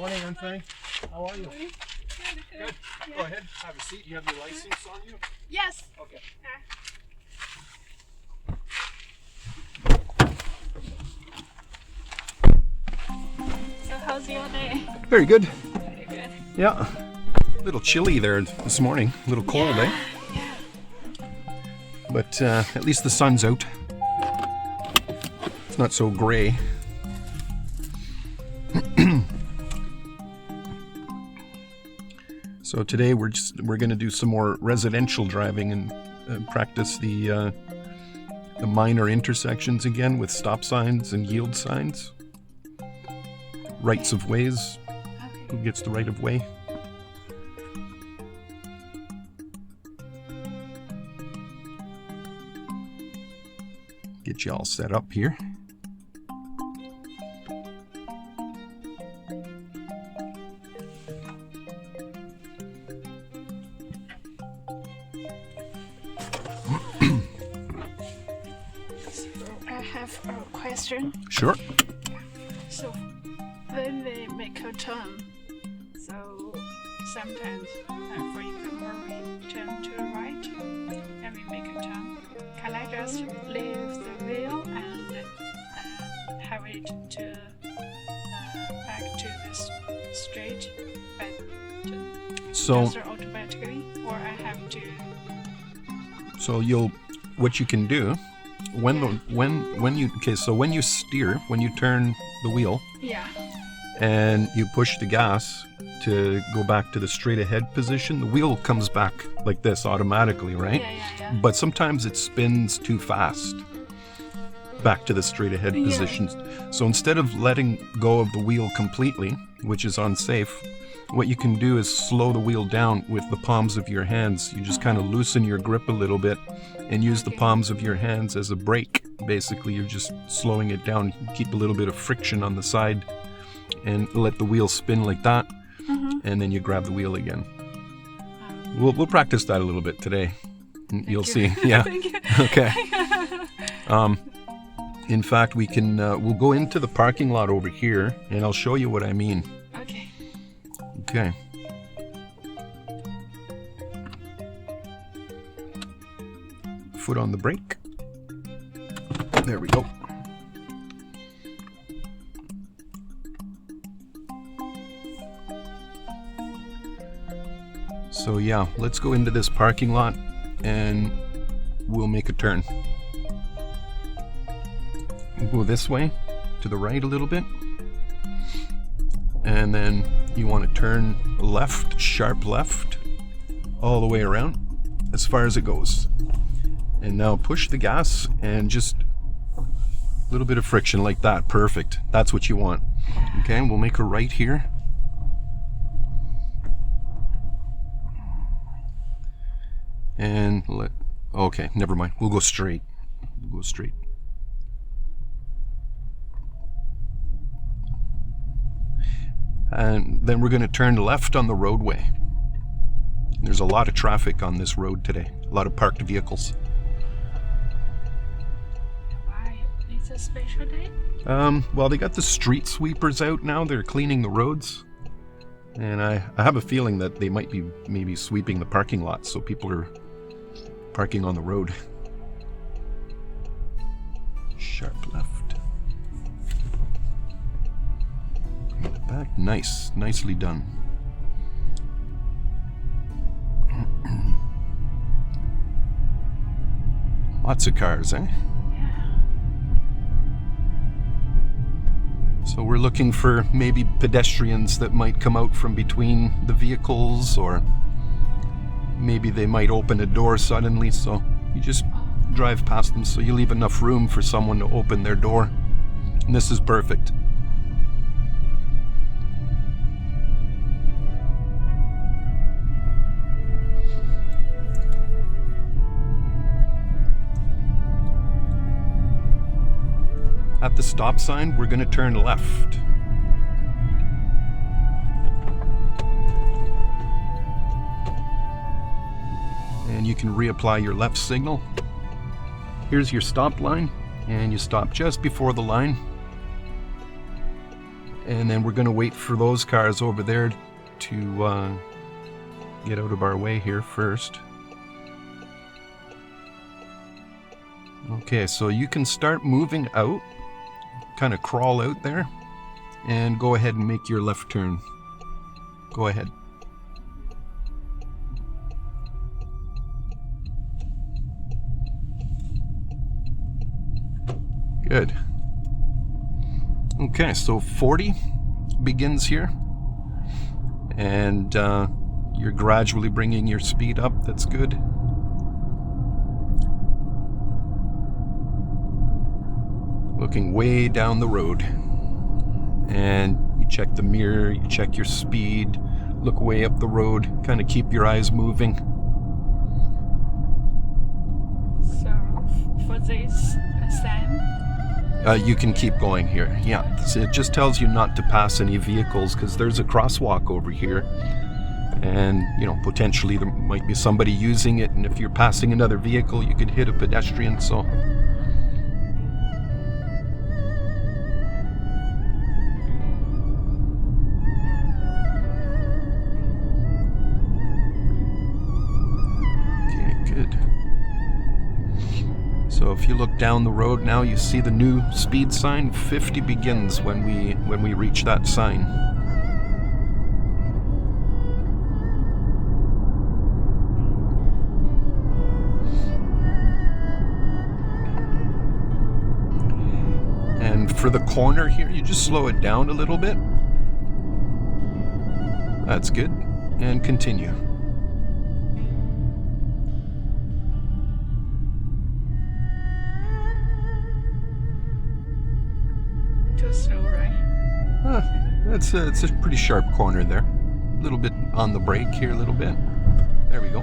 Morning, Anthony. How are you? Good. Good. Yeah. Go ahead. Have a seat. You have your license on you? Yes. Okay. So how's your day? Very good. Very good. Yeah. A little chilly there this morning. A little cold, eh? Yeah. But at least the sun's out. It's not so gray. So today we're going to do some more residential driving and practice the minor intersections again with stop signs and yield signs. Rights of ways. Who gets the right of way? Get you all set up here. I have a question. Sure. So when we make a turn, so sometimes, for example, we turn to the right and we make a turn. Can I just leave the wheel and have it to back to this straight, but So just automatically, or I have to? So what you can do when you steer, when you turn the wheel Yeah. and you push the gas to go back to the straight ahead position, the wheel comes back like this automatically, right? Yeah. But sometimes it spins too fast back to the straight ahead Yeah. position. So instead of letting go of the wheel completely, which is unsafe, what you can do is slow the wheel down with the palms of your hands. You just kind of loosen your grip a little bit and use the palms of your hands as a brake. Basically, you're just slowing it down. Keep a little bit of friction on the side and let the wheel spin like that. And then you grab the wheel again. We'll practice that a little bit today. You'll see. Yeah. Thank you. Okay. In fact, we'll go into the parking lot over here and I'll show you what I mean. Okay. Okay. Foot on the brake. There we go. So yeah, let's go into this parking lot and we'll make a turn. We'll go this way to the right a little bit. And then you want to turn left, sharp left, all the way around as far as it goes. And now push the gas and just a little bit of friction like that. Perfect. That's what you want. Okay, we'll make a right here. And okay, never mind. We'll go straight. We'll go straight. And then we're going to turn left on the roadway. There's a lot of traffic on this road today. A lot of parked vehicles. Why? It's a special day? Well, they got the street sweepers out now. They're cleaning the roads. And I have a feeling that they might be maybe sweeping the parking lots, so people are parking on the road. Sharp left. Bring it back. Nice. Nicely done. Lots of cars, eh? Yeah. So we're looking for maybe pedestrians that might come out from between the vehicles, or maybe they might open a door suddenly, so you just drive past them so you leave enough room for someone to open their door. And this is perfect. At the stop sign, we're going to turn left. And you can reapply your left signal. Here's your stop line, and you stop just before the line. And then we're going to wait for those cars over there to get out of our way here first. Okay, so you can start moving out, kind of crawl out there, and go ahead and make your left turn. Go ahead. Good. Okay, so 40 begins here, and you're gradually bringing your speed up. That's good. Looking way down the road, and you check the mirror, you check your speed, look way up the road, kind of keep your eyes moving. So for this sign, you can keep going here. Yeah, it just tells you not to pass any vehicles because there's a crosswalk over here, and potentially there might be somebody using it, and if you're passing another vehicle you could hit a pedestrian. So So if you look down the road now, you see the new speed sign. 50 begins when we reach that sign. And for the corner here, you just slow it down a little bit. That's good. And continue. Slow, right? It's a pretty sharp corner there. A little bit on the brake here, a little bit. There we go.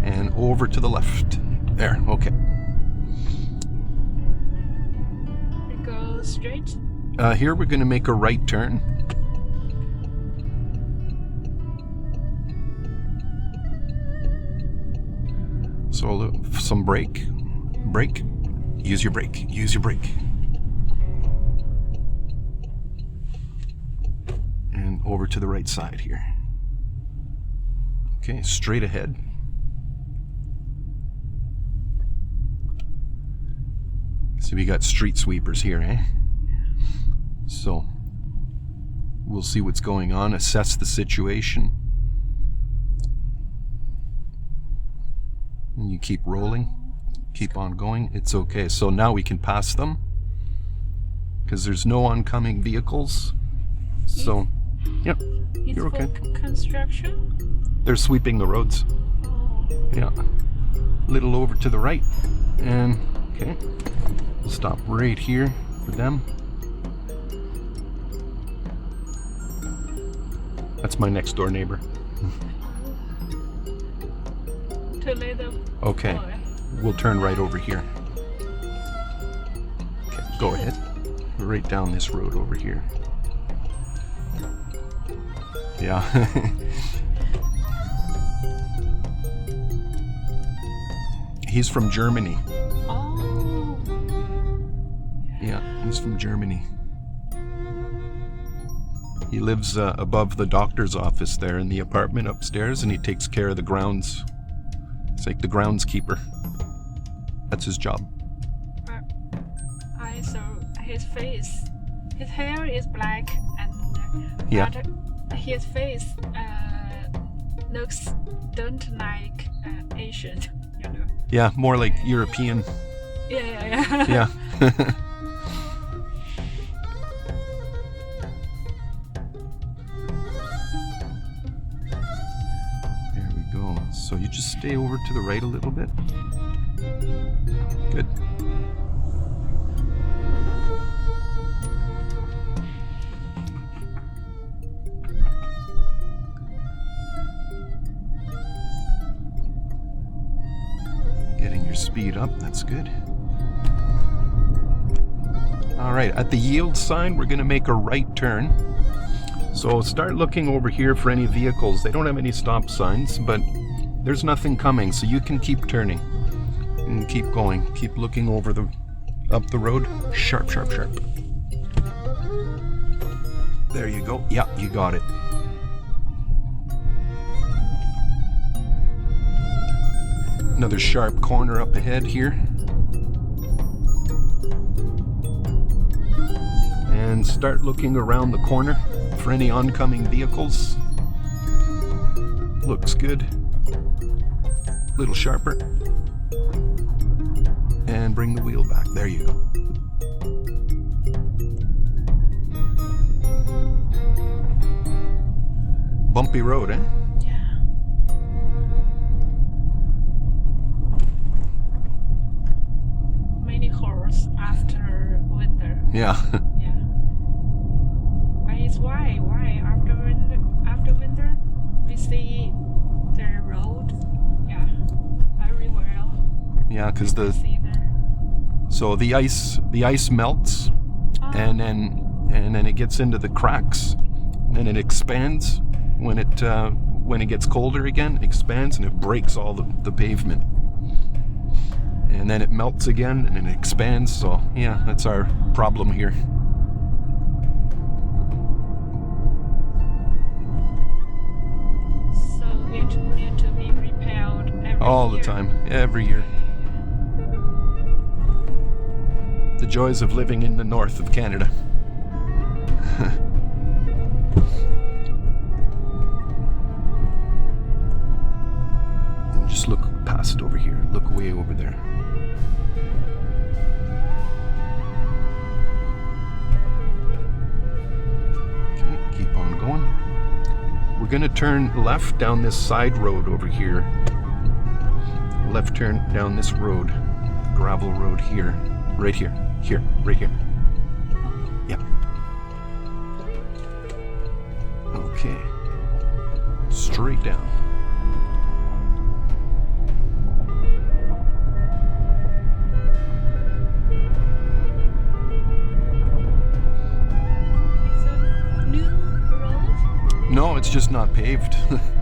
And over to the left. There, okay. We go straight? Here we're going to make a right turn. So some brake. Brake. Use your brake. Use your brake. Over to the right side here. Okay, straight ahead. So we got street sweepers here, eh? So we'll see what's going on, assess the situation. And you keep rolling, keep on going. It's okay. So now we can pass them because there's no oncoming vehicles. So yep, you're okay. Construction? They're sweeping the roads. Oh. Yeah. A little over to the right. And, okay. Stop right here for them. That's my next door neighbor. Okay. We'll turn right over here. Okay, go ahead. Right down this road over here. Yeah. He's from Germany. Oh. Yeah, he's from Germany. He lives above the doctor's office there in the apartment upstairs, and he takes care of the grounds. It's like the groundskeeper. That's his job. I saw his face. His hair is black, and yeah. His face looks don't like Asian, you know. Yeah, more like European. Yeah. Yeah. There we go. So you just stay over to the right a little bit. Good. Getting your speed up, that's good. All right, at the yield sign, we're gonna make a right turn. So start looking over here for any vehicles. They don't have any stop signs, but there's nothing coming, so you can keep turning and keep going. Keep looking over up the road. Sharp, sharp, sharp. There you go. Yeah, you got it. Another sharp corner up ahead here. And start looking around the corner for any oncoming vehicles. Looks good. A little sharper. And bring the wheel back. There you go. Bumpy road, eh? Yeah. Many holes after winter. Yeah. Yeah. But it's why after winter we see the road, yeah, very well. Yeah, because See there. so the ice melts, and then it gets into the cracks, and it expands when it gets colder again. It expands and it breaks all the pavement, and then it melts again and it expands. So yeah, that's our problem here. So it need to be repaired All the year. time, every year. The joys of living in the north of Canada. And just look past over here. Look way over there. Okay, keep on going. We're gonna turn left down this side road over here. Left turn down this road, gravel road here, right here, right here. Yep. Okay. Straight down. It's a new road. No, it's just not paved.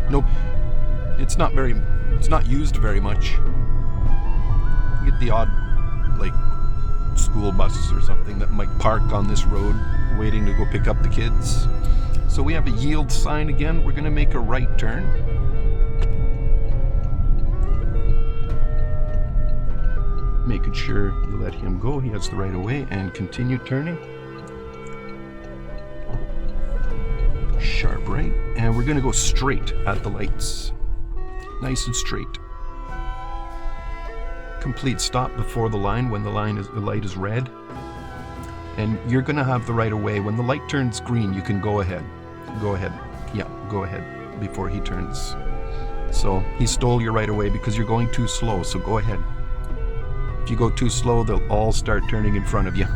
Nope. It's not used very much. You get the odd, like, school bus or something that might park on this road waiting to go pick up the kids. So we have a yield sign again. We're gonna make a right turn. Making sure you let him go. He has the right of way, and continue turning. Sharp right, and we're gonna go straight at the lights. Nice and straight. Complete stop before the line when the light is red. And you're gonna have the right of way. When the light turns green, you can go ahead. Go ahead. Yeah, go ahead before he turns. So he stole your right of way because you're going too slow, so go ahead. If you go too slow, they'll all start turning in front of you.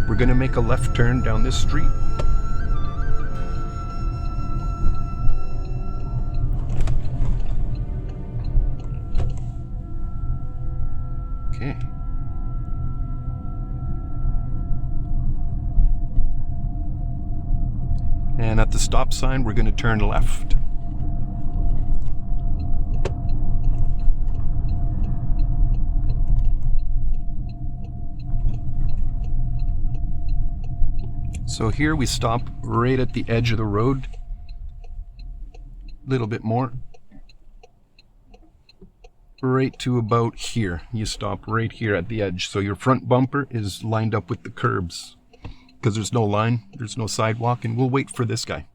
We're gonna make a left turn down this street. Okay. And at the stop sign, we're going to turn left. So here we stop right at the edge of the road. A little bit more. Right to about here. You stop right here at the edge. So your front bumper is lined up with the curbs. Because there's no line, there's no sidewalk, and we'll wait for this guy.